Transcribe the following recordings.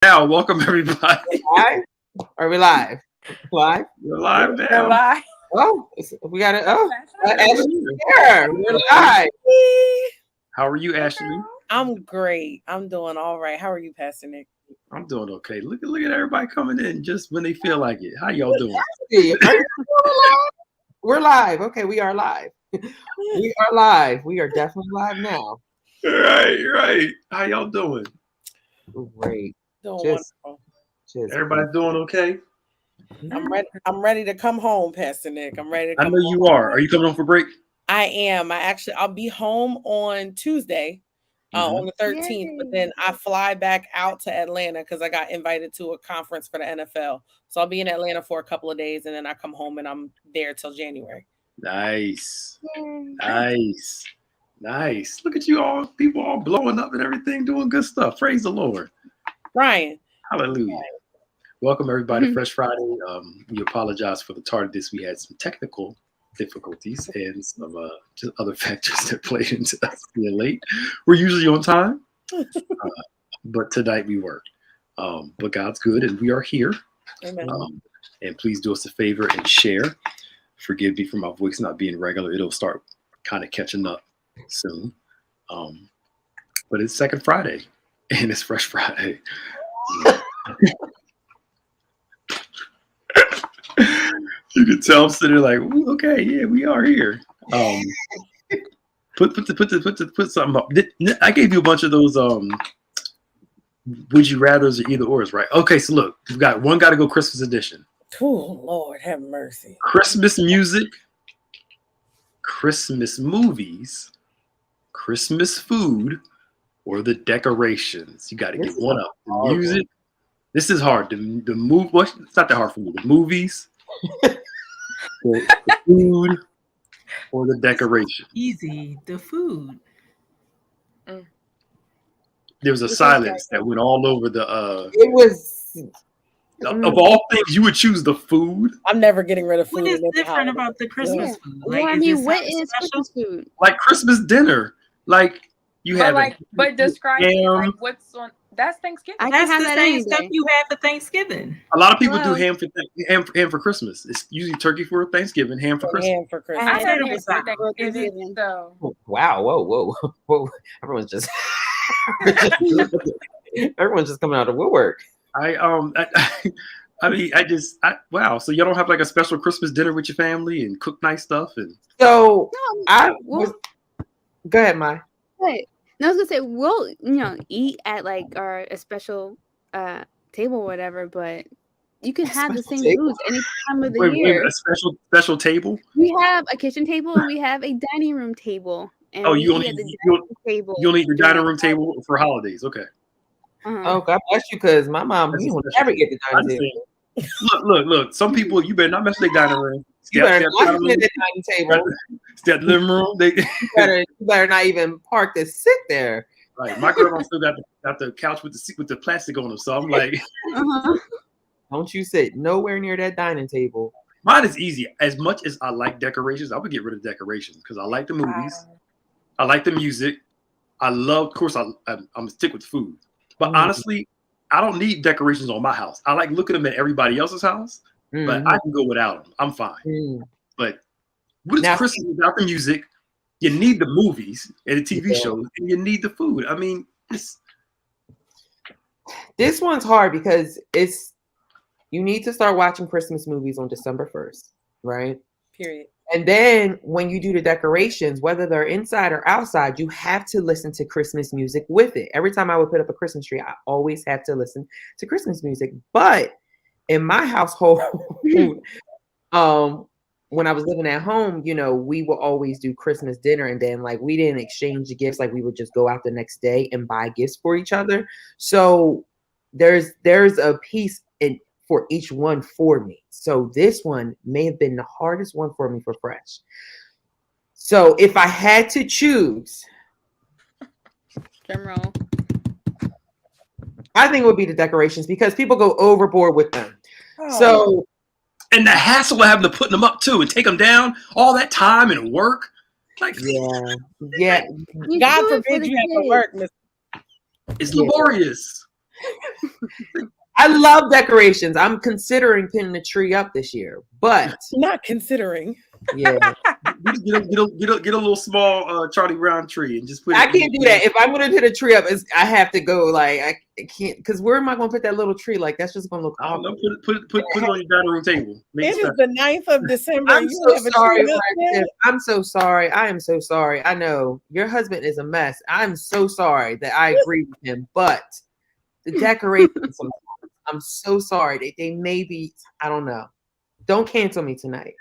Now, welcome everybody. Live? Are we live? Live? We're live We're now. live. Oh, we got it. Oh, Ashley. Ashley's here. We're live. How are you, Ashley? I'm great. I'm doing all right. How are you, Pastor Nick? I'm doing okay. Look at everybody coming in just when they feel like it. How y'all doing? Are you live? We're live. Okay, we are live. We are live. We are definitely live now. Right. How y'all doing? Great. Doing Just- wonderful. Everybody doing okay? I'm ready to come home, Pastor Nick. I'm ready to I come know home. you are. Are you coming home for break? I am. I'll be home on Tuesday, on the 13th, but then I fly back out to Atlanta because I got invited to a conference for the NFL. So I'll be in Atlanta for a couple of days and then I come home and I'm there till January. Nice. Look at you all, people all blowing up and everything, doing good stuff. Praise the Lord. Brian. Hallelujah. Welcome everybody to Fr3sh Friday. We apologize for the tardiness. We had some technical difficulties and some just other factors that played into us being late. We're usually on time, but tonight we weren't. But God's good and we are here. Amen. And please do us a favor and share. Forgive me for my voice not being regular. It'll start kind of catching up soon. But it's second Friday and it's Fr3sh Friday. You can tell I'm sitting there like, okay, yeah, we are here. Put something up. I gave you a bunch of those would you rather's or either or's, right? Okay, so look, we've got one got to go Christmas edition. Oh, Lord, have mercy. Christmas music, Christmas movies, Christmas food, or the decorations. You got to get one up. The music. This is hard. The move. Well, it's not that hard for me. The movies, the food, or the decoration. Easy. The food. There was a silence that went all over the. It was. Of all things, you would choose the food. I'm never getting rid of food. What is in any different holiday. about the Christmas food? Well, I is mean, it what something is special? Christmas food? Like Christmas dinner. Like you have. But describe it. ham. Like what's on? That's Thanksgiving. I can That's have the that same any stuff day. you have for Thanksgiving. A lot of people do Hello. ham for Christmas. It's usually turkey for Thanksgiving, ham for Christmas. Ham for Christmas. I I had said it it was for not. Thanksgiving. So Wow. Whoa. Everyone's just. Everyone's just coming out of woodwork. Wow. So y'all don't have like a special Christmas dinner with your family and cook nice stuff and. So No, I well, was. Go ahead, Mai. wait. No, I was gonna say we'll eat at like a special table or whatever, but you can have the Special same table? foods any time of the Wait, year. a special table? We have a kitchen table and we have a dining room table. And Oh, we you eat only at the you dining room table. you'll eat your during dining room table for holidays. Okay. Oh, God bless you, because my mom, That's you will special. never get the I dining table. understand. Look. Some people, you better not mess with their dining room. You better not sit at the dining table. Stay at the living room. You better not even park to sit there. Right. My grandma still got the couch with the plastic on it. So I'm like, Uh-huh. Don't you sit nowhere near that dining table. mine is easy. As much as I like decorations, I would get rid of decorations because I like the movies. I like the music. I love, of course, I'm gonna stick with food. But honestly, I don't need decorations on my house. I like looking at them at everybody else's house, but I can go without them. I'm fine. But what is Now- Christmas without the music? You need the movies and the TV Yeah. shows, and you need the food. I mean, This one's hard because you need to start watching Christmas movies on December 1st, right? Period. And then when you do the decorations, whether they're inside or outside, you have to listen to Christmas music with it. Every time I would put up a Christmas tree, I always had to listen to Christmas music. But in my household, when I was living at home, we would always do Christmas dinner, and then like we didn't exchange gifts. Like we would just go out the next day and buy gifts for each other. So there's a piece for each one for me. So this one may have been the hardest one for me for Fr3sh. So if I had to choose, Drum roll. I think it would be the decorations because people go overboard with them. So and the hassle of having to put them up too and take them down, all that time and work. Like, yeah. You God do it for forbid the you have to kids. work, Miss. it's laborious. I love decorations. I'm considering pinning the tree up this year, but Not considering. yeah, Get a little small Charlie Brown tree and just put. I can't do that. If I'm gonna put a tree up, I have to go like I can't. Because where am I gonna put that little tree? Like that's just gonna look I don't know. awkward. Put it on your dining room table. Make It is special. the 9th of December. I'm You so have a sorry. tree up there? Alexis. I'm so sorry. I am so sorry. I know your husband is a mess. I'm so sorry that I agree with him, but the decorations. I'm so sorry. They may be. I don't know. Don't cancel me tonight.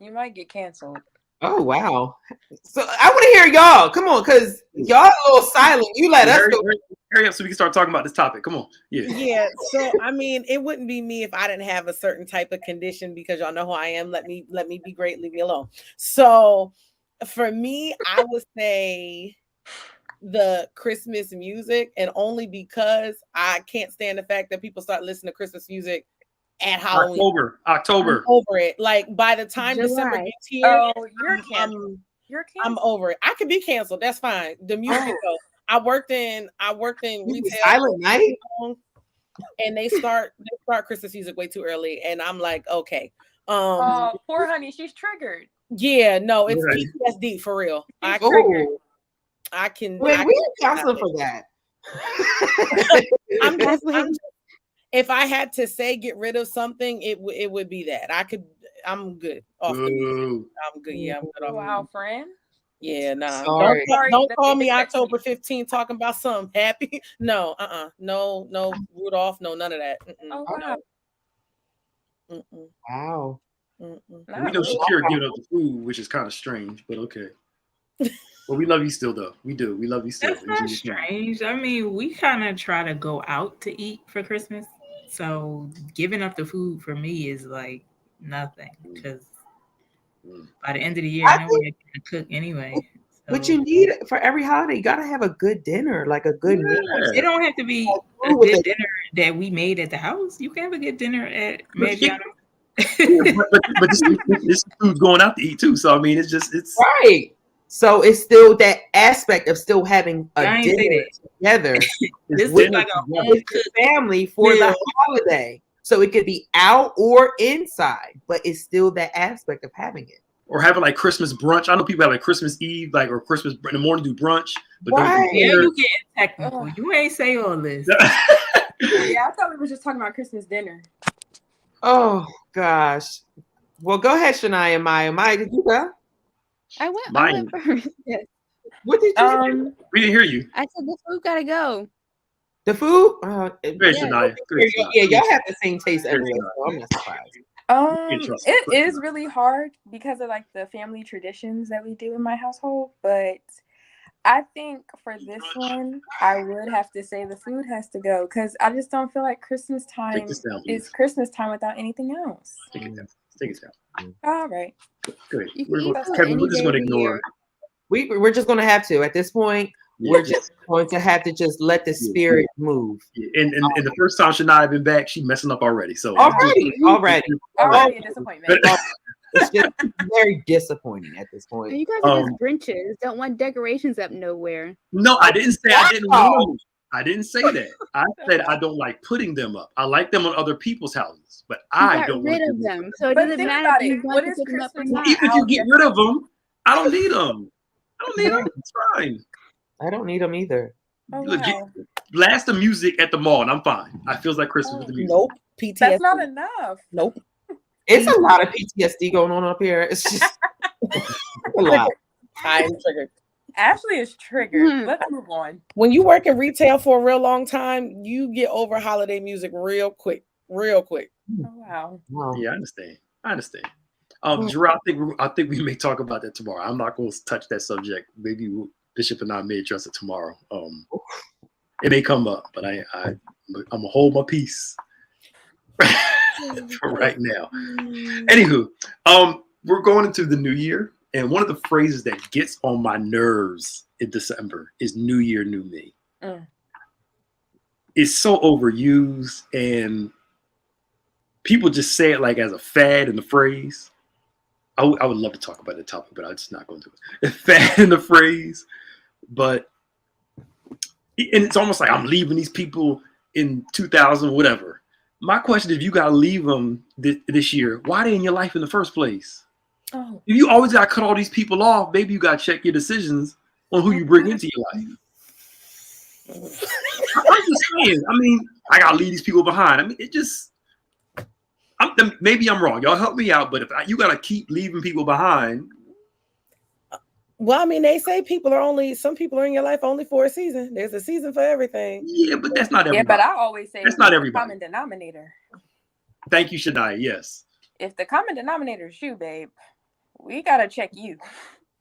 You might get canceled. Oh wow! So I want to hear y'all. Come on, because y'all a little silent. You let us go. Hurry up so we can start talking about this topic. Come on. Yeah. Yeah. So I mean, it wouldn't be me if I didn't have a certain type of condition because y'all know who I am. Let me be great. Leave me alone. So for me, I would say the Christmas music, and only because I can't stand the fact that people start listening to Christmas music at Halloween. October. I'm over it. Like by the time December July. gets here, Oh, you're canceled. You're I'm canceled. over it. I could be canceled. That's fine. The music though. I worked in retail. Silent night. And they start Christmas music way too early, and I'm like, okay. Oh, poor honey, she's triggered. Yeah, no, it's Right. PTSD for real. I can. Wait, I we can- need counseling for that. I'm just, if I had to say get rid of something, it would be that. I'm good off the music. I'm good. Yeah, I'm good off. Wow, friend. Yeah, nah. Sorry. Don't call me October 15th talking about something happy. No, no, Rudolph, no, none of that. Oh wow. Wow. We know Shakira giving up the food, which is kind of strange, but okay. Well, we love you still, though. We do. We love you still. That's not strange. I mean, we kind of try to go out to eat for Christmas. So giving up the food for me is like nothing because by the end of the year, I know we're gonna cook anyway. So. But you need for every holiday, you gotta have a good dinner, like a good meal. It don't have to be a good dinner that we made at the house. You can have a good dinner at Maggiano's. but this food's going out to eat too. So I mean, it's right. So it's still that aspect of still having a dinner together. This is like a home family for the holiday. So it could be out or inside, but it's still that aspect of having it. Or having like Christmas brunch. I know people have like Christmas Eve, like or Christmas in the morning do brunch. But right. Yeah, you getting technical. You ain't say all this. Yeah, I thought we were just talking about Christmas dinner. Oh gosh. Well, go ahead, Shania and Maya. Maya, did you go? I went first. Yes. What did you we didn't hear you. I said the food gotta go. The food? Shania. Yeah, y'all have the same taste everywhere, so I'm not surprised. It is really hard because of like the family traditions that we do in my household, but I think for this one, I would have to say the food has to go because I just don't feel like Christmas time is Christmas time without anything else. Take it down. All right. Good. Kevin, we're just going to ignore it. We're just going to have to. At this point, we're just going to have to just let the spirit move. Yeah. And the first time Shania been back, she messing up already. So already a disappointment. It's just very disappointing at this point. You guys are just Grinches. Don't want decorations up nowhere. No, I didn't say I didn't want them. I didn't say that. I said I don't like putting them up. I like them on other people's houses, but I don't rid of them. So it doesn't matter if you want to put them up or not. Even if you get rid of them, I don't need them. It's fine. I don't need them either. Blast the music at the mall, and I'm fine. I feels like Christmas with the music. Nope. PTSD. That's not enough. Nope. It's a lot of PTSD going on up here. It's just a lot. I'm triggered. Ashley is triggered. Let's move on. When you work in retail for a real long time, you get over holiday music real quick. Oh, wow. Yeah, I understand. Gerard, I think we may talk about that tomorrow. I'm not going to touch that subject. Maybe Bishop and I may address it tomorrow. It may come up, but I'm gonna hold my peace for right now. Anywho, we're going into the new year, and one of the phrases that gets on my nerves in December is "New Year, New Me." It's so overused, and people just say it like as a fad in the phrase. I would love to talk about the topic, but I'm just not going to do it. A fad in the phrase, but And it's almost like I'm leaving these people in 2000, whatever. My question is, if you got to leave them this year, why are they in your life in the first place? Oh. If you always got to cut all these people off, maybe you got to check your decisions on who you bring into your life. I'm just saying. I mean, I got to leave these people behind. I mean, it just, maybe I'm wrong. Y'all help me out. But if you got to keep leaving people behind. Well, I mean, they say some people are in your life only for a season. There's a season for everything. Yeah, but that's not everybody. Yeah, but I always say that's not everybody. Common denominator. Thank you, Shania. Yes. If the common denominator is you, babe, we gotta check you.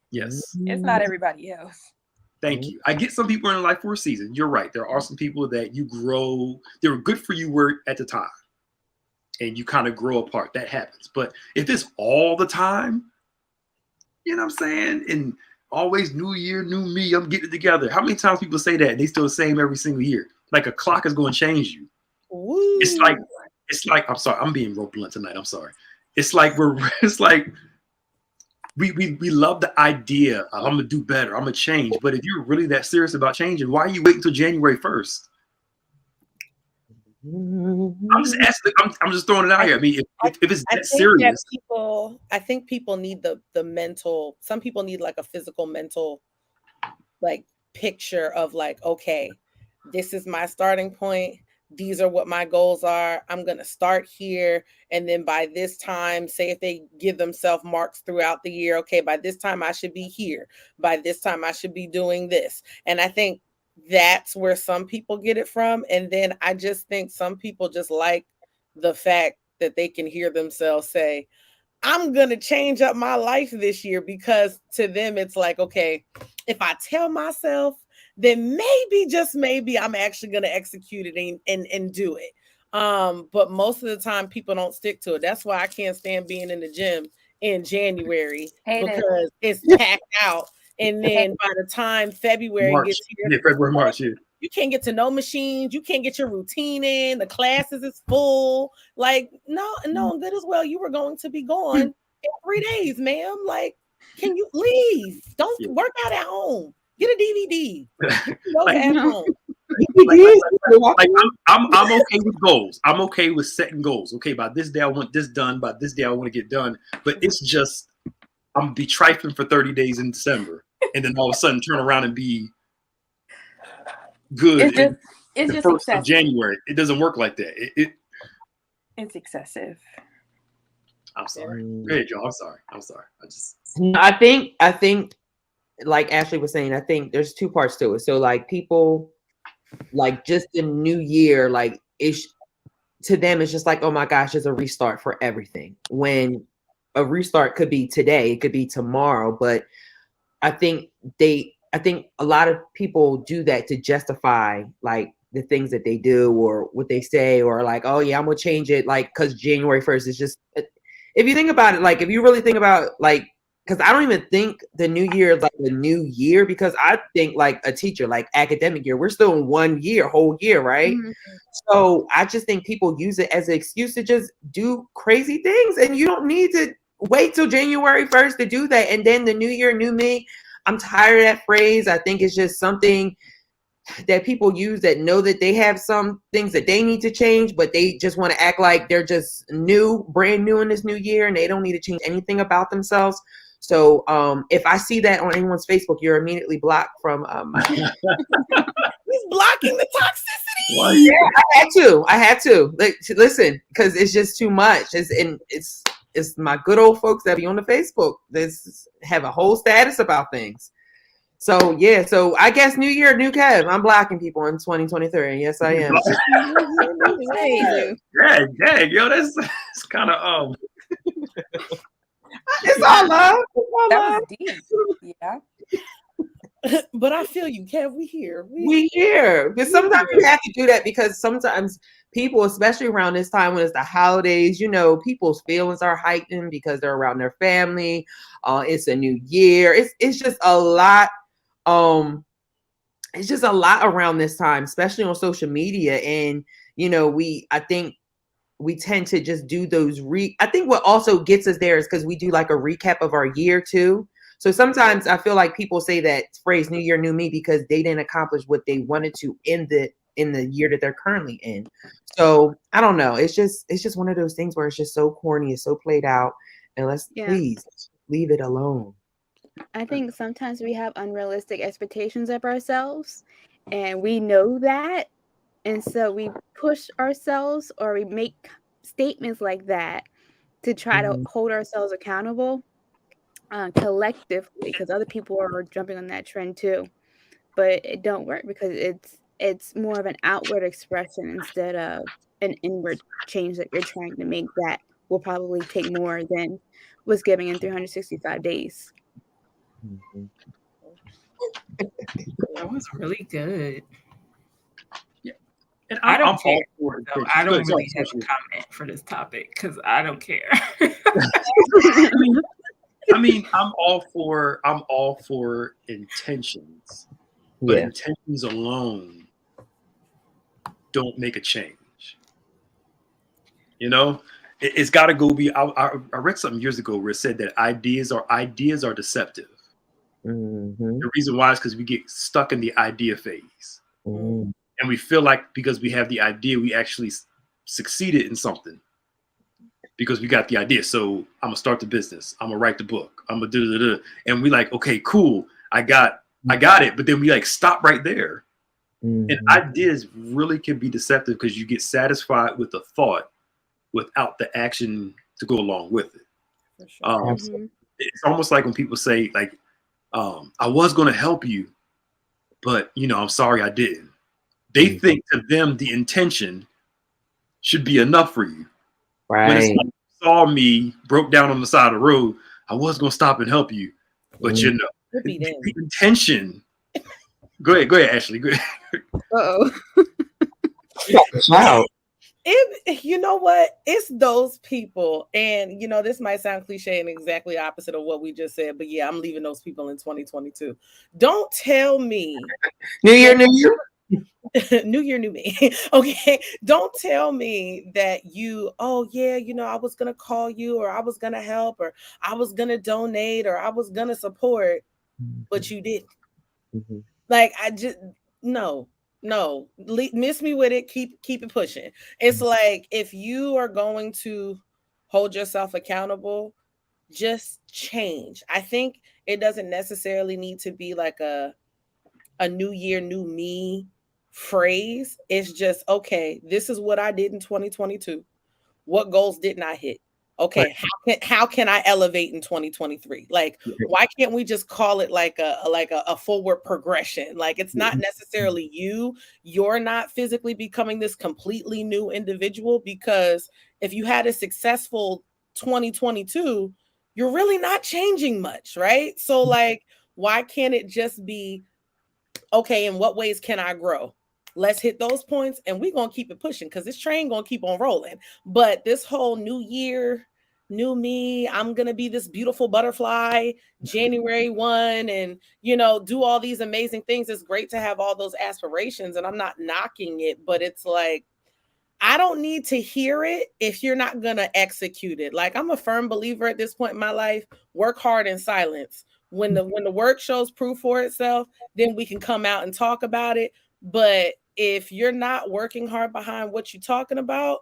Yes. It's not everybody else. Thank you. I get some people in your life for a season. You're right. There are some people that you grow. They were good for you at the time, and you kind of grow apart. That happens. But if it's all the time, you know what I'm saying? And always new year, new me, I'm getting it together. How many times people say that and they still the same every single year? Like a clock is going to change you. Ooh. It's like, I'm sorry, I'm being real blunt tonight. I'm sorry. It's like we love the idea of, I'm going to do better, I'm going to change. But if you're really that serious about changing, why are you waiting until January 1st? I'm just asking. I'm just throwing it out here. I mean, if it's that serious, I think people need the mental. Some people need like a physical, mental, like picture of like, okay, this is my starting point. These are what my goals are. I'm gonna start here, and then by this time, say if they give themselves marks throughout the year, okay, by this time I should be here. By this time I should be doing this. And I think that's where some people get it from. And then I just think some people just like the fact that they can hear themselves say, I'm going to change up my life this year, because to them, it's like, okay, if I tell myself, then maybe, just maybe, I'm actually going to execute it and do it. But most of the time people don't stick to it. That's why I can't stand being in the gym in January, because it's packed out. And then by the time February gets here, March, you can't get to no machines. You can't get your routine in. The classes is full. Like, no, good as well. You were going to be gone in 3 days, ma'am. Like, can you leave? Don't work out at home. Get a DVD. At home. I'm okay with goals. I'm okay with setting goals. Okay, by this day I want this done. By this day I want to get done. But it's just, I'm gonna be trifling for 30 days in December, and then all of a sudden turn around and be good. It's just first excessive. of January. It doesn't work like that. It's excessive. I'm sorry. Go ahead, Joe. I'm sorry. I think, like Ashley was saying, I think there's two parts to it. So like people, like just the new year, like to them, it's just like, oh my gosh, it's a restart for everything. When a restart could be today, it could be tomorrow. But I think a lot of people do that to justify like the things that they do or what they say, or like, oh yeah, I'm gonna change it, like, because January 1st is just, if you think about it, like if you really think about like, because I don't even think the new year is like the new year, because I think like a teacher, like academic year, we're still in 1 year, whole year, right? Mm-hmm. So I just think people use it as an excuse to just do crazy things, and you don't need to wait till January 1st to do that. And then the new year, new me. I'm tired of that phrase. I think it's just something that people use that know that they have some things that they need to change, but they just want to act like they're just brand new in this new year, and they don't need to change anything about themselves. So if I see that on anyone's Facebook, you're immediately blocked from He's blocking the toxicity. Why? Yeah, I had to. Like, listen, because it's just too much. It's my good old folks that be on the Facebook. This have a whole status about things. So yeah, so I guess New Year, new Kev. I'm blocking people in 2023. Yes, I am. Yeah, yo, that's kind of It's all love. That was deep. Yeah. But I feel you, Kev. We here. But sometimes you have to do that, because sometimes people, especially around this time when it's the holidays, you know, people's feelings are heightened because they're around their family. It's a new year. It's just a lot. It's just a lot around this time, especially on social media. And you know, I think we tend to just do those I think what also gets us there is because we do like a recap of our year too. So sometimes I feel like people say that phrase "New Year, New Me" because they didn't accomplish what they wanted to in the year that they're currently in. So I don't know. It's just one of those things where it's just so corny, it's so played out, and let's please leave it alone. I think sometimes we have unrealistic expectations of ourselves, and we know that, and so we push ourselves or we make statements like that to try to hold ourselves accountable collectively, because other people are jumping on that trend too. But it don't work because it's more of an outward expression instead of an inward change that you're trying to make that will probably take more than was given in 365 days. That was really good. Yeah, and I don't care. So I don't really have a comment for this topic because I don't care. I mean, I'm all for intentions, but intentions alone don't make a change. You know, it's got to go be. I read something years ago where it said that ideas are deceptive. The reason why is because we get stuck in the idea phase, and we feel like because we have the idea, we actually succeeded in something. Because we got the idea. So I'm gonna start the business. I'm gonna write the book. I'm gonna do. And we like, okay, cool. I got it. But then we like stop right there. And ideas really can be deceptive because you get satisfied with the thought without the action to go along with it. It's almost like when people say like, I was gonna help you, but I'm sorry I didn't. They think to them the intention should be enough for you. Right. When it's like you saw me broke down on the side of the road, I was gonna stop and help you, but the intention. Go ahead, Ashley. Go ahead. Wow. You know what? It's those people, and this might sound cliche and exactly opposite of what we just said, but yeah, I'm leaving those people in 2022. Don't tell me New Year, New You. New Year, new me. Okay. Don't tell me that I was going to call you, or I was going to help, or I was going to donate, or I was going to support, but you didn't. Like, I just, no, miss me with it. Keep it pushing. It's like, if you are going to hold yourself accountable, just change. I think it doesn't necessarily need to be like a new year, new me phrase. It's just, okay, this is what I did in 2022. What goals didn't I hit? Okay, how can I elevate in 2023? Like, why can't we just call it like a forward progression? Like, it's not necessarily you're not physically becoming this completely new individual, because if you had a successful 2022, you're really not changing much, right? So like, why can't it just be, okay, in what ways can I grow? Let's hit those points, and we're going to keep it pushing, because this train going to keep on rolling. But this whole new year, new me, I'm going to be this beautiful butterfly January 1 and, do all these amazing things. It's great to have all those aspirations, and I'm not knocking it, but it's like, I don't need to hear it if you're not going to execute it. Like, I'm a firm believer at this point in my life, work hard in silence. When the work shows proof for itself, then we can come out and talk about it. But if you're not working hard behind what you're talking about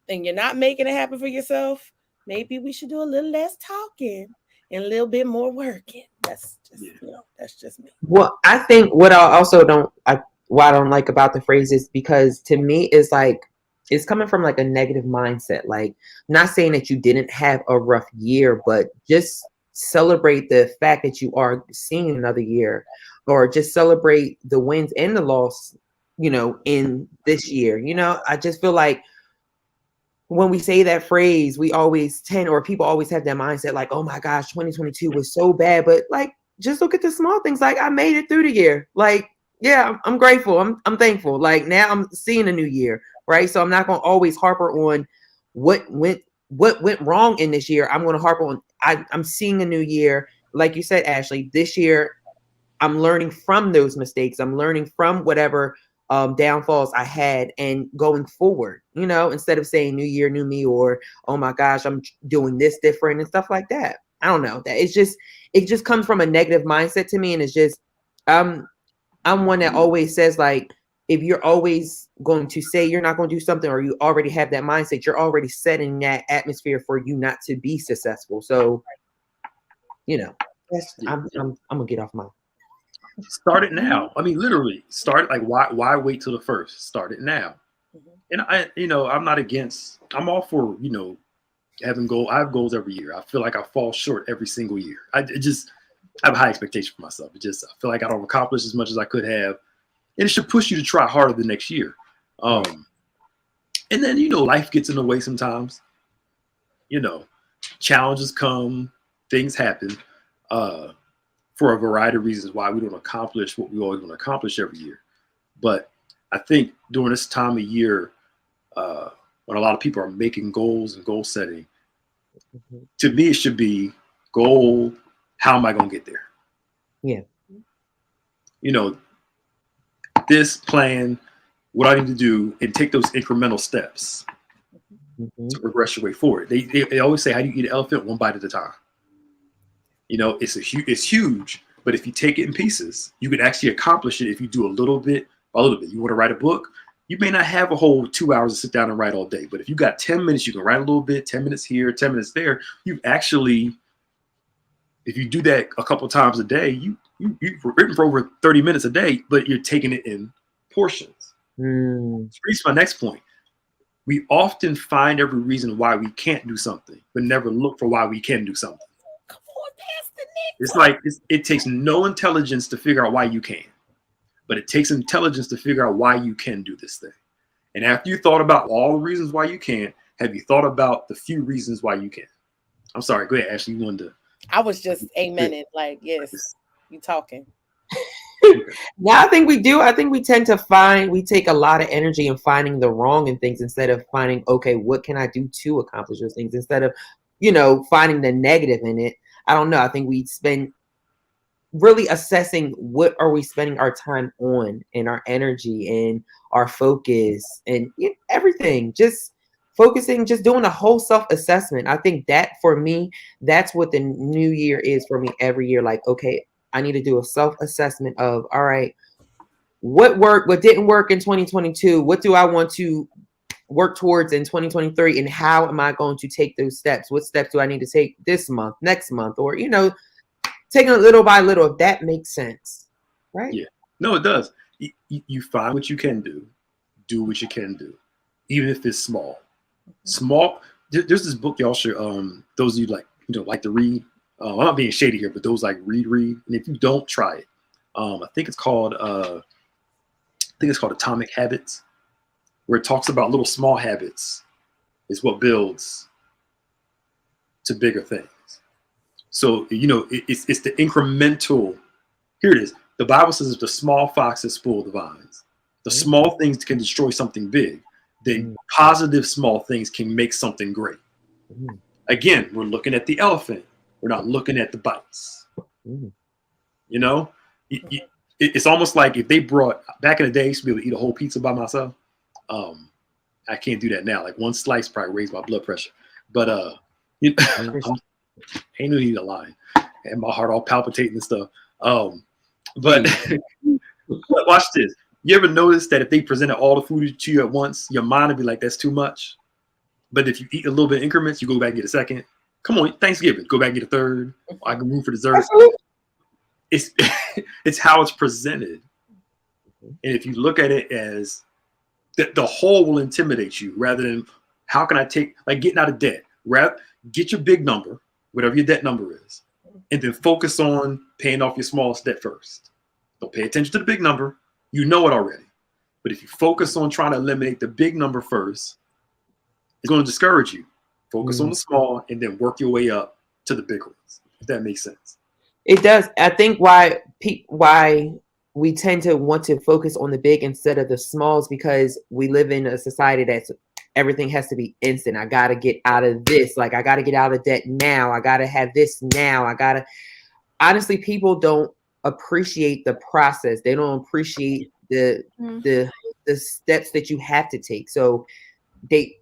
and you're not making it happen for yourself, maybe we should do a little less talking and a little bit more working. That's just, that's just me. Well, I think what I don't like about the phrase is because to me it's like, it's coming from like a negative mindset. Like, not saying that you didn't have a rough year, but just celebrate the fact that you are seeing another year, or just celebrate the wins and the loss, in this year. I just feel like when we say that phrase, we always people always have that mindset like, oh my gosh, 2022 was so bad. But like, just look at the small things. Like, I made it through the year. Like, yeah, I'm grateful. I'm thankful. Like, now I'm seeing a new year. Right. So I'm not going to always harper on what went wrong in this year. I'm going to harper on, I'm seeing a new year. Like you said, Ashley, this year, I'm learning from those mistakes. I'm learning from whatever downfalls I had, and going forward, instead of saying new year, new me, or, oh my gosh, I'm doing this different and stuff like that. I don't know, that it just comes from a negative mindset to me. And it's just, I'm one that always says, like, if you're always going to say you're not going to do something, or you already have that mindset, you're already setting that atmosphere for you not to be successful. So, I'm gonna get off my. Start it now. I mean, literally, start, like, why wait till the first? Start it now. And I'm not against. I'm all for having goals. I have goals every year. I feel like I fall short every single year. I have a high expectation for myself. I feel like I don't accomplish as much as I could have, and it should push you to try harder the next year. And then life gets in the way sometimes. Challenges come, things happen. For a variety of reasons why we don't accomplish what we always want to accomplish every year. But I think during this time of year, when a lot of people are making goals and goal setting, to me, it should be goal, how am I going to get there? Yeah. This plan, what I need to do, and take those incremental steps to progress your way forward. They always say, how do you eat an elephant? One bite at a time. It's huge, but if you take it in pieces, you can actually accomplish it if you do a little bit by a little bit. You want to write a book, you may not have a whole 2 hours to sit down and write all day, but if you got 10 minutes, you can write a little bit, 10 minutes here, 10 minutes there. You've actually, if you do that a couple times a day, you've written for over 30 minutes a day, but you're taking it in portions. Which brings to my next point. We often find every reason why we can't do something, but never look for why we can do something. It's like it takes no intelligence to figure out why you can, but it takes intelligence to figure out why you can do this thing. And after you thought about all the reasons why you can't, have you thought about the few reasons why you can? I'm sorry. Go ahead, Ashley. You wanted to. I was just amening, like, yes, you talking. Now I think we do. I think we tend to we take a lot of energy in finding the wrong in things instead of finding, okay, what can I do to accomplish those things, instead of, finding the negative in it. I don't know. I think we spend really assessing what are we spending our time on, and our energy and our focus and everything. Just focusing, just doing a whole self-assessment. I think that for me, that's what the new year is for me every year. Like, okay, I need to do a self-assessment of, all right, what worked, what didn't work in 2022? What do I want to work towards in 2023, and how am I going to take those steps? What steps do I need to take this month, next month, or taking it little by little, if that makes sense, right? Yeah, no, it does. You find what you can do what you can do, even if it's small. There's this book y'all should, those of you like to read. I'm not being shady here, but those like read, and if you don't, try it. I think it's called Atomic Habits, where it talks about little small habits is what builds to bigger things. So, it's the incremental. Here it is. The Bible says if the small foxes spoil the vines, the small things can destroy something big, then positive small things can make something great. Again, we're looking at the elephant. We're not looking at the bites. It's almost like if they brought, back in the day, I used to be able to eat a whole pizza by myself. I can't do that now. Like one slice probably raised my blood pressure. But I ain't no need to lie. And my heart all palpitating and stuff. But watch this. You ever notice that if they presented all the food to you at once, your mind would be like, that's too much. But if you eat a little bit in increments, you go back and get a second. Come on, Thanksgiving, go back and get a third. I can move for dessert. It's how it's presented. And if you look at it as the whole will intimidate you rather than how can I take, like getting out of debt. Get your big number, whatever your debt number is, and then focus on paying off your smallest debt first. Don't pay attention to the big number. You know it already. But if you focus on trying to eliminate the big number first, it's going to discourage you. Focus on the small and then work your way up to the big ones, if that makes sense. It does. I think why we tend to want to focus on the big instead of the smalls, because we live in a society that's everything has to be instant. I got to get out of this. Like, I got to get out of debt now. I got to have this now. Honestly, people don't appreciate the process. They don't appreciate the steps that you have to take. So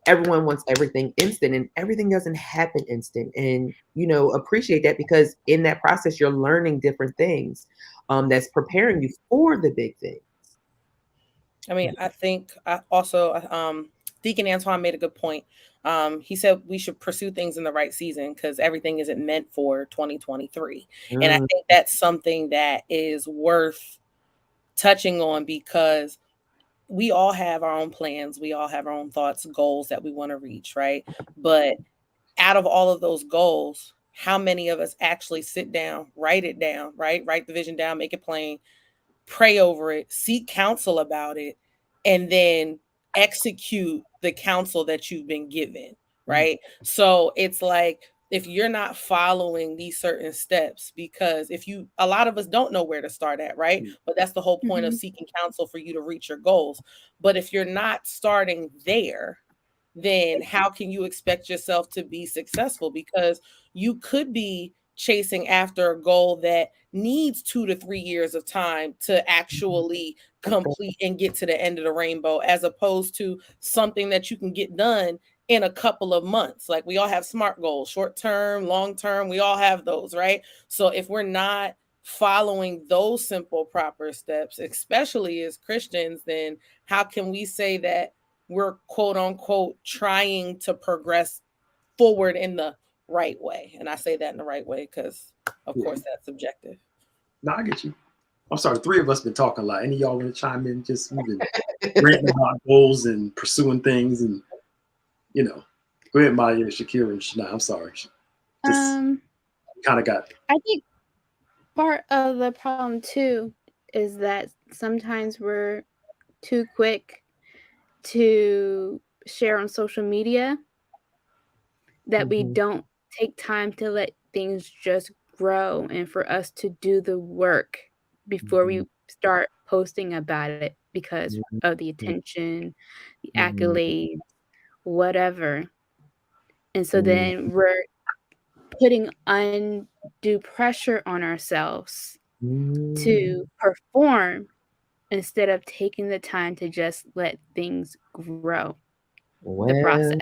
everyone wants everything instant, and everything doesn't happen instant. And appreciate that, because in that process you're learning different things that's preparing you for the big things. I mean, I think Deacon Antoine made a good point. He said we should pursue things in the right season because everything isn't meant for 2023. And I think that's something that is worth touching on, because we all have our own plans. We all have our own thoughts, goals that we want to reach, right? But out of all of those goals, how many of us actually sit down, write it down, right? Write the vision down, make it plain, pray over it, seek counsel about it, and then execute the counsel that you've been given, right? So it's like, if you're not following these certain steps, because a lot of us don't know where to start at, right? But that's the whole point of seeking counsel, for you to reach your goals. But if you're not starting there, then how can you expect yourself to be successful? Because you could be chasing after a goal that needs 2 to 3 years of time to actually complete and get to the end of the rainbow, as opposed to something that you can get done in a couple of months. Like, we all have SMART goals, short term, long term, we all have those, right? So if we're not following those simple, proper steps, especially as Christians, then how can we say that we're quote unquote trying to progress forward in the right way? And I say that in the right way because, of course, that's subjective. No, I get you. I'm sorry, 3 of us been talking a lot. Any of y'all want to chime in? Just we've been ranting about goals and pursuing things, and go ahead, Maya, Shakira, and Shana. I'm sorry. Just kind of got. I think part of the problem too is that sometimes we're too quick to share on social media, that we don't take time to let things just grow, and for us to do the work before we start posting about it, because of the attention, the accolades, whatever. And so then we're putting undue pressure on ourselves to perform, instead of taking the time to just let things grow. The process.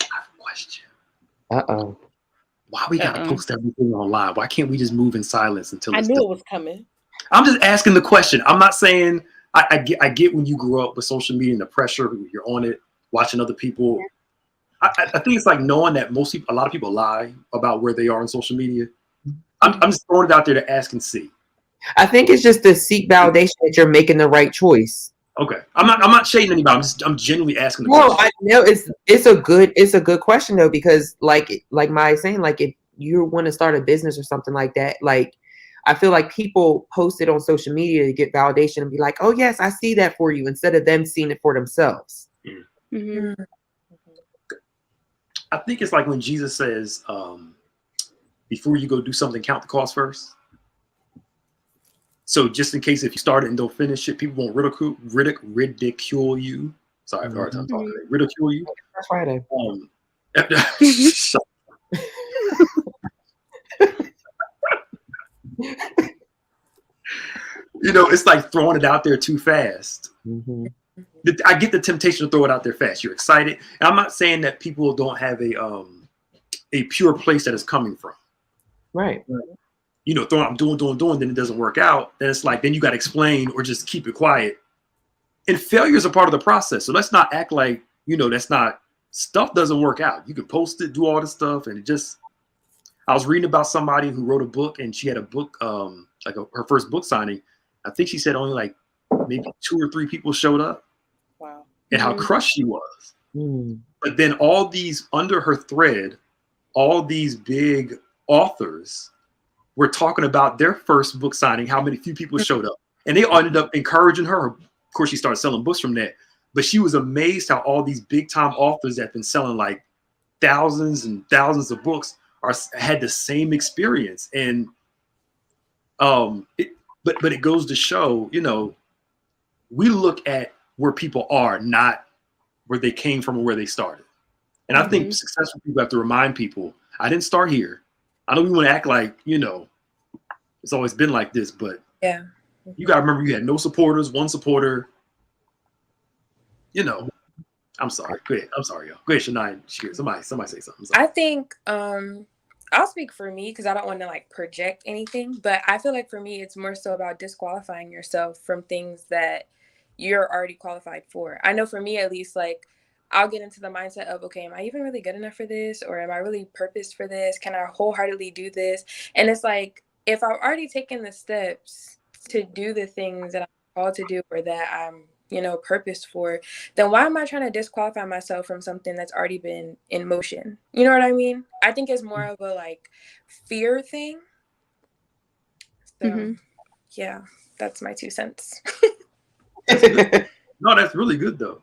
I have a question. Uh-oh. Why we gotta post everything online? Why can't we just move in silence until it's I knew done? it was coming. I'm just asking the question. I'm not saying I get when you grew up with social media and the pressure, you're on it, watching other people. I think it's like knowing that a lot of people lie about where they are on social media. I'm just throwing it out there to ask and see. I think it's just to seek validation that you're making the right choice. Okay, I'm not shading anybody. I'm genuinely asking the question. I know it's a good question though, because like Maya saying, like, if you want to start a business or something like that, like, I feel like people post it on social media to get validation and be like, oh yes, I see that for you, instead of them seeing it for themselves. I think it's like when Jesus says, before you go do something, count the cost first. So just in case if you start it and don't finish it, people won't ridicule you. Sorry, I have a hard time talking. Ridicule you. That's Friday. It's like throwing it out there too fast. I get the temptation to throw it out there fast. You're excited. And I'm not saying that people don't have a pure place that it's coming from. Right. I'm doing, then it doesn't work out. Then it's like, then you got to explain or just keep it quiet. And failure is a part of the process. So let's not act like, that's not, stuff doesn't work out. You can post it, do all this stuff. And I was reading about somebody who wrote a book, and she had a book, her first book signing. I think she said only like maybe 2 or 3 people showed up. Wow. And how crushed she was. But then under her thread, all these big authors were talking about their first book signing, how few people showed up. And they ended up encouraging her. Of course, she started selling books from that. But she was amazed how all these big time authors that have been selling like thousands and thousands of books had the same experience. And but it goes to show, we look at where people are, not where they came from or where they started. And I think successful people have to remind people, I didn't start here. I know we want to act like, it's always been like this, but you got to remember you had no supporters, one supporter. I'm sorry. Go ahead. I'm sorry, y'all. Go ahead, Shania. Somebody say something. I think I'll speak for me because I don't want to like project anything, but I feel like for me it's more so about disqualifying yourself from things that you're already qualified for. I know for me at least, like I'll get into the mindset of, okay, am I even really good enough for this, or am I really purposed for this? Can I wholeheartedly do this? And it's like, if I've already taken the steps to do the things that I'm called to do or that I'm, purposed for, then why am I trying to disqualify myself from something that's already been in motion? You know what I mean? I think it's more of a like fear thing. So yeah, that's my 2 cents. No, that's really good though.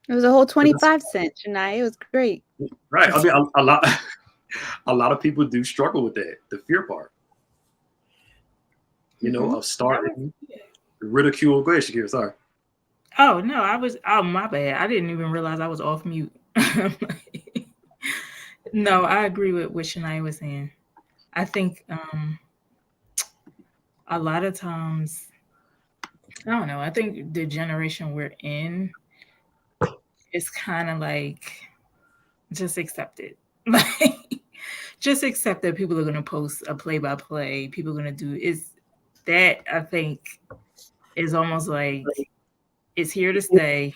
It was a whole 25 cents, Shania. It was great. Right. I mean, a lot of people do struggle with that, the fear part. Of starting ridicule. Go ahead, Shakira. Sorry. Oh no, my bad. I didn't even realize I was off mute. No, I agree with what Shania was saying. I think a lot of times, I don't know, I think the generation we're in is kind of like, just accept it. Like, just accept that people are going to post a play-by-play. People are going to do is that, I think, is almost like it's here to stay.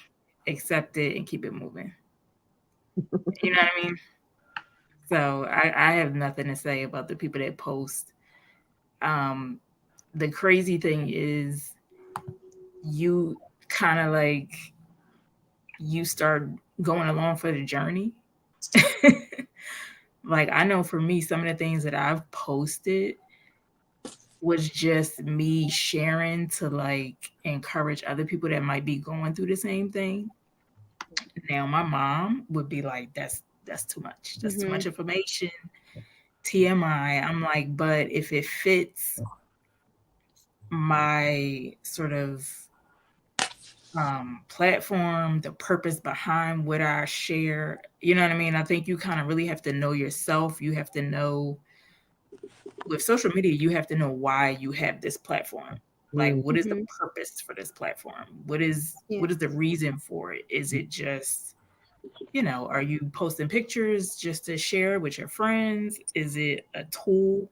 Accept it and keep it moving. You know what I mean? So I have nothing to say about the people that post. The crazy thing is you kind of like, you start going along for the journey. Like, I know for me, some of the things that I've posted was just me sharing to like encourage other people that might be going through the same thing. Now my mom would be like, that's too much. That's too much information. TMI. I'm like, but if it fits my sort of platform, the purpose behind what I share, you know what I mean? I think you kind of really have to know yourself. You have to know, with social media, you have to know why you have this platform. Like, what is the purpose for this platform? What is the reason for it? Is it just, are you posting pictures just to share with your friends? Is it a tool?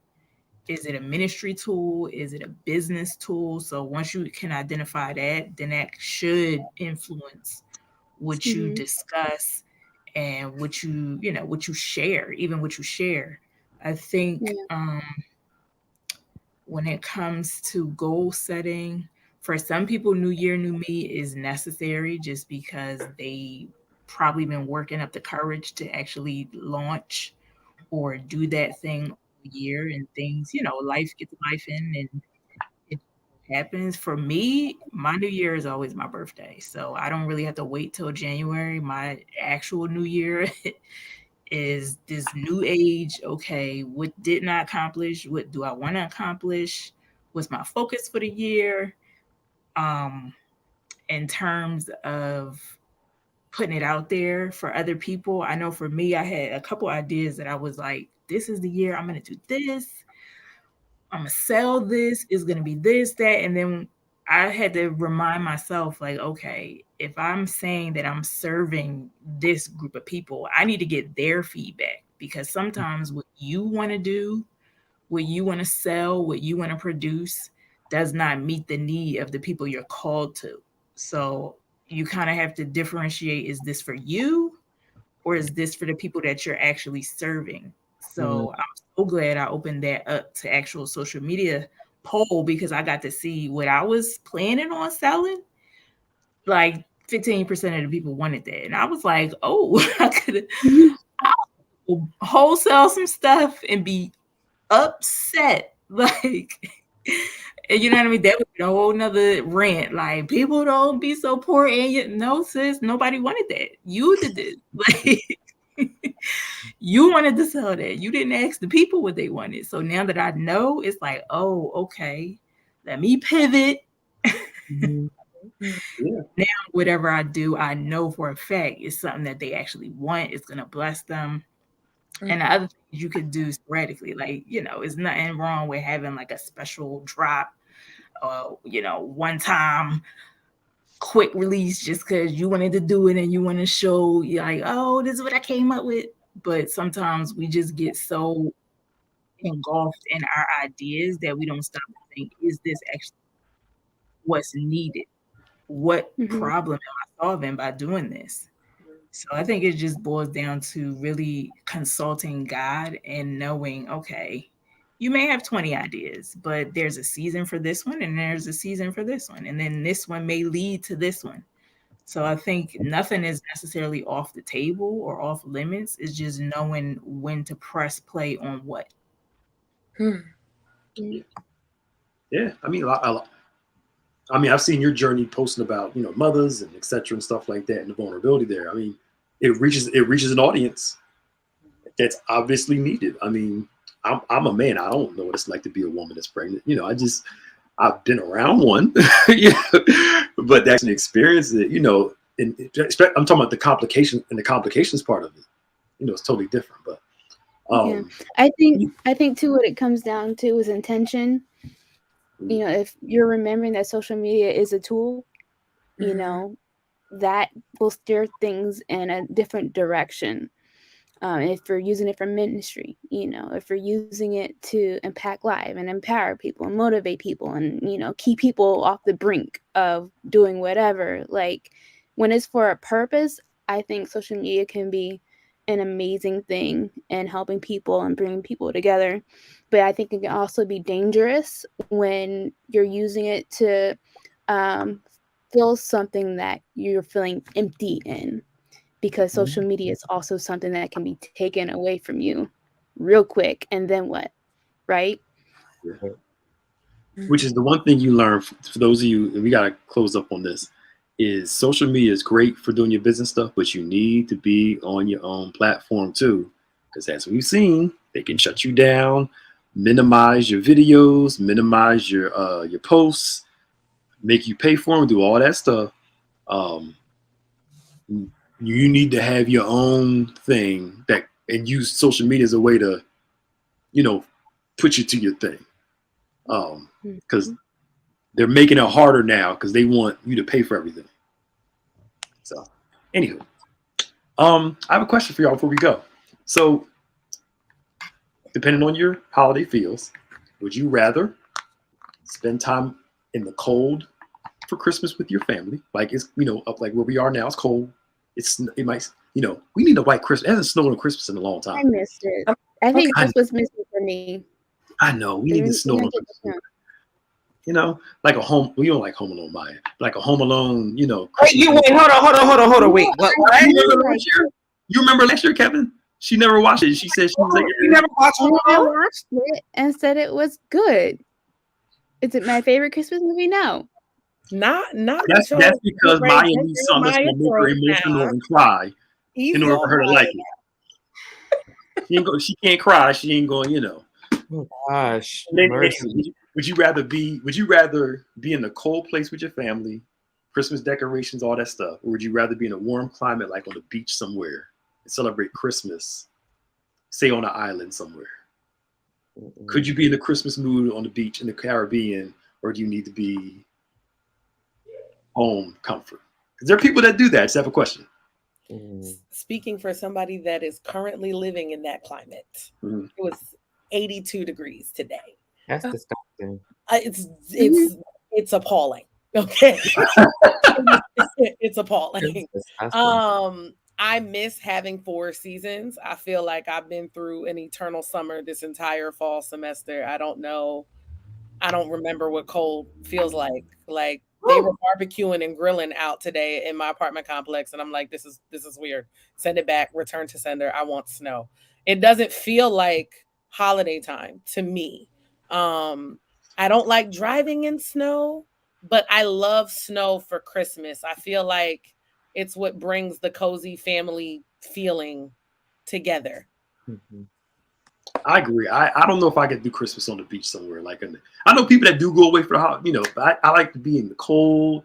Is it a ministry tool? Is it a business tool? So once you can identify that, then that should influence what you discuss and what you share, even what you share. I think when it comes to goal setting, for some people, New Year, New Me is necessary just because they probably been working up the courage to actually launch or do that thing year, and things, life gets life in and it happens. For me, my New Year is always my birthday. So I don't really have to wait till January. My actual New Year is this new age. Okay, what didn't I accomplish? What do I want to accomplish? What's my focus for the year? In terms of putting it out there for other people. I know for me, I had a couple ideas that I was like, this is the year I'm going to do this. I'm going to sell this. It's going to be this, that. And then I had to remind myself, like, okay, if I'm saying that I'm serving this group of people, I need to get their feedback, because sometimes what you want to do, what you want to sell, what you want to produce does not meet the need of the people you're called to. So you kind of have to differentiate, is this for you or is this for the people that you're actually serving? So I'm so glad I opened that up to actual social media poll, because I got to see what I was planning on selling. Like 15% of the people wanted that. And I was like, oh, I could wholesale some stuff and be upset. Like, you know what I mean? That would be a whole nother rant. Like, people don't be so poor, and yet, no, sis, nobody wanted that. You did it. Like, you wanted to sell that. You didn't ask the people what they wanted. So now that I know, it's like, oh, okay, let me pivot. Now, whatever I do, I know for a fact it's something that they actually want. It's going to bless them. And the other things you could do sporadically, like, it's nothing wrong with having like a special drop, one time quick release just because you wanted to do it and you want to show you're like, oh, this is what I came up with. But sometimes we just get so engulfed in our ideas that we don't stop and think, is this actually what's needed? What problem am I solving by doing this? So I think it just boils down to really consulting God and knowing, okay, you may have 20 ideas, but there's a season for this one and there's a season for this one. And then this one may lead to this one. So I think nothing is necessarily off the table or off limits. It's just knowing when to press play on what. Yeah, I mean, I've seen your journey posting about, you know, mothers and et cetera and stuff like that, and the vulnerability there. I mean, it reaches an audience that's obviously needed. I mean, I'm a man. I don't know what it's like to be a woman that's pregnant. You know, I've been around one, yeah, but that's an experience that, you know, I'm talking about the complications part of it. You know, it's totally different. But I think too, what it comes down to is intention. You know, if you're remembering that social media is a tool, you know, that will steer things in a different direction. If you're using it for ministry, you know, if you're using it to impact lives and empower people and motivate people and, you know, keep people off the brink of doing whatever, like when it's for a purpose, I think social media can be an amazing thing in helping people and bringing people together. But I think it can also be dangerous when you're using it to fill something that you're feeling empty in. Because social media is also something that can be taken away from you real quick. And then what? Right? Yeah. Which is the one thing you learn for those of you, and we got to close up on this, is social media is great for doing your business stuff, but you need to be on your own platform too. Because as we've seen, they can shut you down, minimize your videos, minimize your posts, make you pay for them, do all that stuff. You need to have your own thing and use social media as a way to, you know, put you to your thing. Because they're making it harder now because they want you to pay for everything. So, anywho, I have a question for y'all before we go. So, depending on your holiday feels, would you rather spend time in the cold for Christmas with your family? Like it's, you know, up like where we are now, it's cold. It might, you know, we need a white Christmas. It hasn't snowed on Christmas in a long time. I missed it. I think this was missing for me. I know. We need to snow on Christmas. You know, like a home. We don't like Home Alone, Maya. Like a Home Alone. You know. Wait, hold on. Wait, what? You remember last year, Kevin? She never watched it. She said she was like, "You never watched it." I watched it and said it was good. Is it my favorite Christmas movie? No. Not. That's because Maya needs something that's gonna make her emotional and cry in order for her to like it. She can't cry. She ain't going. You know. Oh gosh. Would you rather be in a cold place with your family, Christmas decorations, all that stuff, or would you rather be in a warm climate like on the beach somewhere and celebrate Christmas, say on an island somewhere? Could you be in the Christmas mood on the beach in the Caribbean, or do you need to be home comfort? Because there are people that do that. I just have a question. Speaking for somebody that is currently living in that climate, it was 82 degrees today. That's disgusting. It's appalling. Okay. It's appalling. I miss having 4 seasons. I feel like I've been through an eternal summer this entire fall semester. I don't know. I don't remember what cold feels like. Like they were barbecuing and grilling out today in my apartment complex. And I'm like, this is weird. Send it back, return to sender. I want snow. It doesn't feel like holiday time to me. I don't like driving in snow, but I love snow for Christmas. I feel like it's what brings the cozy family feeling together. I agree. I don't know if I could do Christmas on the beach somewhere. Like I know people that do go away for the holiday, you know, but I like to be in the cold,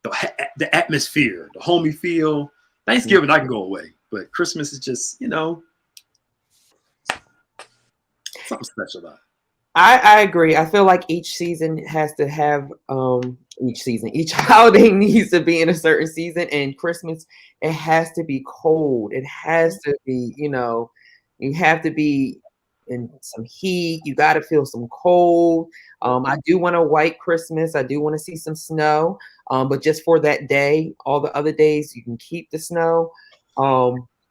the atmosphere, the homey feel. Thanksgiving I can go away, but Christmas is just, you know, something special about it. I agree. I feel like each season has to have each holiday needs to be in a certain season, and Christmas it has to be cold. It has to be, you have to be in some heat. You got to feel some cold. I do want a white Christmas. I do want to see some snow. But just for that day, all the other days you can keep the snow.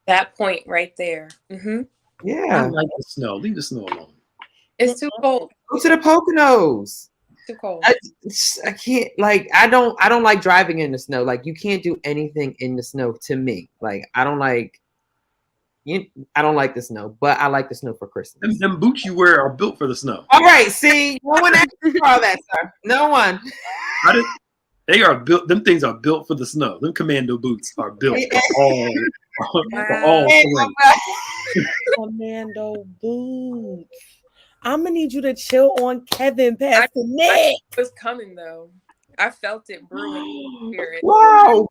That point right there. Yeah. I like the snow. Leave the snow alone. It's too cold. Go to the Poconos. Too cold. I can't I don't like driving in the snow. Like you can't do anything in the snow to me. Like I don't like the snow, but I like the snow for Christmas. Them boots you wear are built for the snow. All right, see, no one asked for all that, sir. No one. They are built. Them things are built for the snow. Them commando boots are built for all terrain. Commando boots. I'm gonna need you to chill on Kevin, Pastor Nick. It was coming though. I felt it brewing in the spirit. Wow.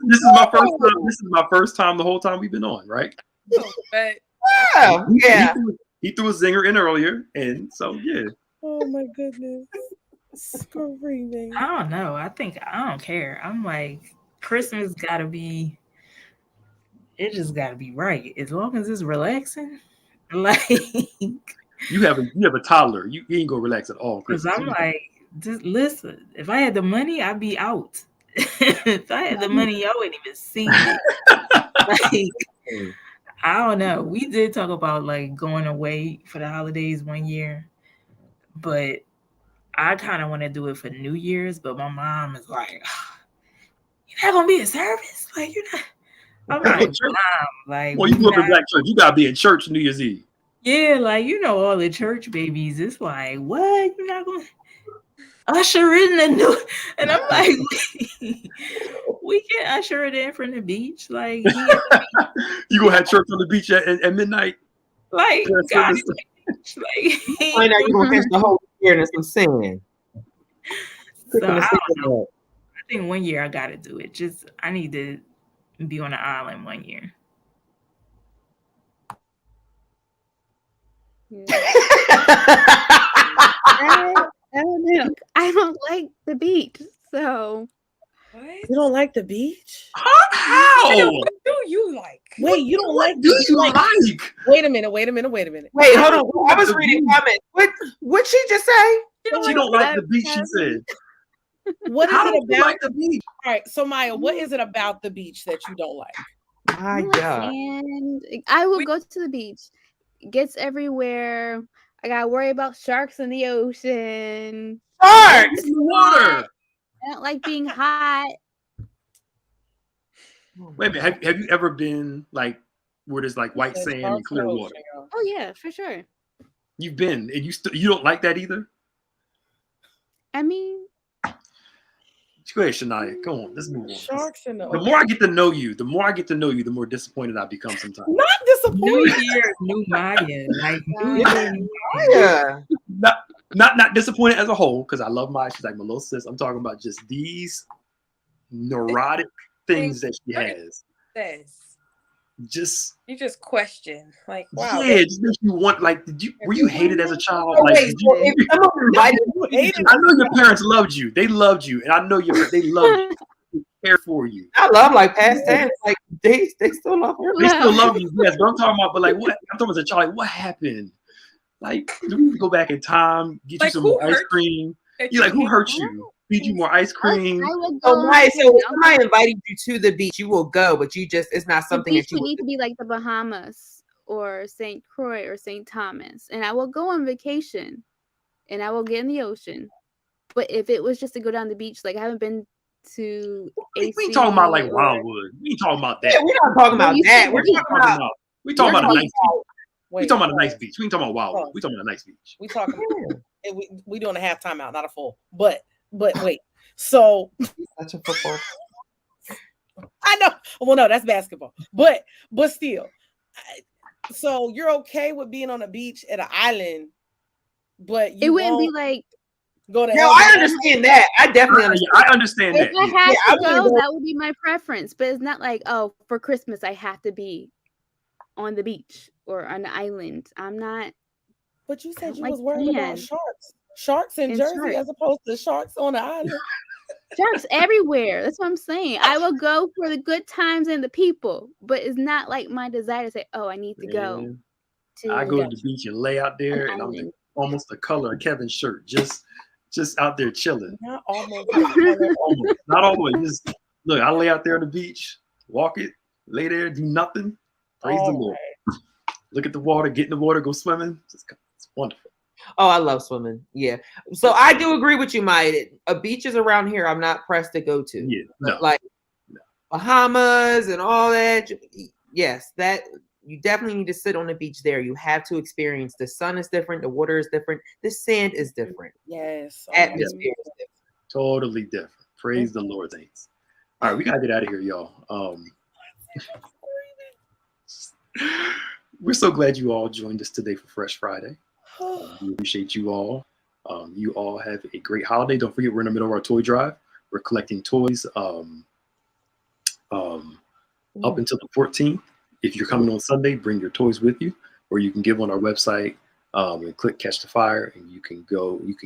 This is my first time. This is my first time the whole time we've been on, right? Oh, but Yeah. He threw a zinger in earlier, and so yeah. Oh my goodness. Screaming. I don't know. I don't care. I'm like, Christmas gotta be, it just gotta be right. As long as it's relaxing. Like You have a toddler. You ain't gonna relax at all. Because I'm like, just listen, if I had the money, I'd be out. If I had the money, y'all wouldn't even see me. Like, I don't know. We did talk about like going away for the holidays one year, but I kind of want to do it for New Year's. But my mom is like, "You're not gonna be in service, like you're not." I'm like, Mom, like, well, you grew up in black church. You gotta be in church New Year's Eve. Yeah, like all the church babies. It's like, what? You're not gonna usher in the new? And I'm like, we can't usher it in from the beach. Like, you gonna have church on the beach at midnight? Like, God, like, I know you're gonna catch the whole year in some sand. So I don't know. I think one year I gotta do it. Just I need to be on the island one year. I don't like the beach, so. What? You don't like the beach? How? What do you like? Wait, you don't like? Do you like? Wait a minute. Wait, hold on. I was reading comments. What she just say? She don't like the beach. She said. What is How it about like the beach? All right, so Maya, what is it about the beach that you don't like? My God. And I will go to the beach. It gets everywhere. I gotta worry about sharks in the ocean. Sharks in the water. I don't like being hot. Wait a minute. Have you ever been like where there's like white sand and clear water? Oh yeah, for sure. You've been, and you don't like that either? I mean, go ahead, Shania. Go on. Let's move on. Sharks in the more I get to know you, the more disappointed I become sometimes. Not disappointed. New Year, new Maya. Like New Year, Yeah. Not disappointed as a whole, because I love Maya. She's like my little sis. I'm talking about just these neurotic things that she has. You just question, like, wow. Yeah, it just makes you want, like, were you hated as a child? Like, Wait, I know your parents loved you. They loved you, and I know they loved you. They care for you. I love like past tense. Like they still love her. They still love you. Yes, but I'm talking about. But like, what? I'm talking as a child. Like, what happened? Like, do we need to go back in time, get you some more ice cream? You like, who hurt you? Feed you more ice cream. So if somebody invited you to the beach, you will go, but it's not something that you would need to be like the Bahamas or St. Croix or St. Thomas, and I will go on vacation, and I will get in the ocean. But if it was just to go down the beach, like I haven't been to. We ain't talking about like Wildwood. We ain't talking about that. Yeah, we're not talking about that. We're talking about a nice beach. We talking about a nice beach. We ain't talking about Wildwood. We talking about a nice beach. We talking. We doing a half timeout, not a full. But wait. So that's a football. I know. Well, no, that's basketball. But still. So you're okay with being on a beach at an island, but you it wouldn't be like go to. No, I understand that. I definitely understand. I understand that. If I had to go, that would be my preference. But it's not like, oh, for Christmas I have to be on the beach or on the island. I'm not But you said you like was worried about sand. sharks in And Jersey sharks. as opposed to sharks on the island. Sharks everywhere. That's what I'm saying. I will go for the good times and the people, but it's not like my desire to say, "Oh, I need to go Man, to I go to the beach and lay out there, and I'm island." almost the color of Kevin's shirt, just out there chilling. Not almost. Almost, not always. Just look, I lay out there on the beach, walk it, lay there, do nothing. Praise the Lord. Look at the water, get in the water, go swimming. It's wonderful. Oh, I love swimming. Yeah. So I do agree with you, Maya. Beaches around here, I'm not pressed to go to. Yeah, no. Like Bahamas and all that. Yes, that you definitely need to sit on the beach there. You have to experience. The sun is different. The water is different. The sand is different. Yes. Atmosphere is different. Totally different. Praise the Lord, thanks. All right, we gotta get out of here, y'all. We're so glad you all joined us today for Fr3sh Friday. We appreciate you all. You all have a great holiday. Don't forget, we're in the middle of our toy drive. We're collecting toys up until the 14th. If you're coming on Sunday, bring your toys with you, or you can give on our website and click Catch the Fire, and you can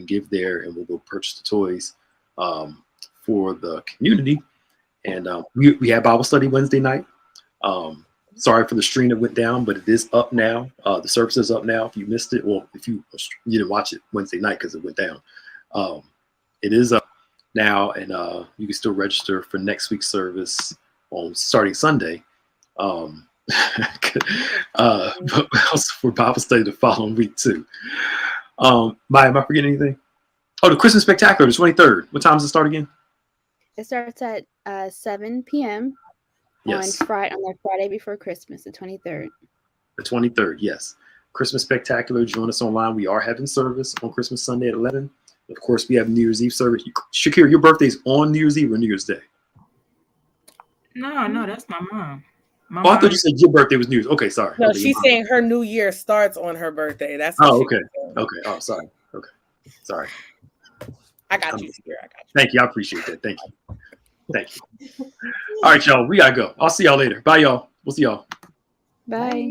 give there, and we'll go purchase the toys for the community. And we had Bible study Wednesday night. Sorry for the stream that went down, but it is up now. The service is up now. If you missed it, well, if you didn't watch it Wednesday night because it went down, it is up now, and you can still register for next week's service on starting Sunday. But also for Bible study the following week too. Maya, am I forgetting anything? Oh, the Christmas Spectacular, the 23rd. What time does it start again? It starts at 7 p.m. Yes. on the Friday before Christmas, the 23rd. The 23rd, yes. Christmas Spectacular. Join us online. We are having service on Christmas Sunday at 11. Of course, we have New Year's Eve service. Shakira, your birthday's on New Year's Eve or New Year's Day? No, that's my mom. I thought you said your birthday was New Year's. Okay, sorry. No, okay, she's saying her New Year starts on her birthday. That's okay. Oh, sorry. Okay, sorry. I got you, Shakira. I got you. Thank you. I appreciate that. Thank you. All right, y'all. We gotta go. I'll see y'all later. Bye, y'all. We'll see y'all. Bye.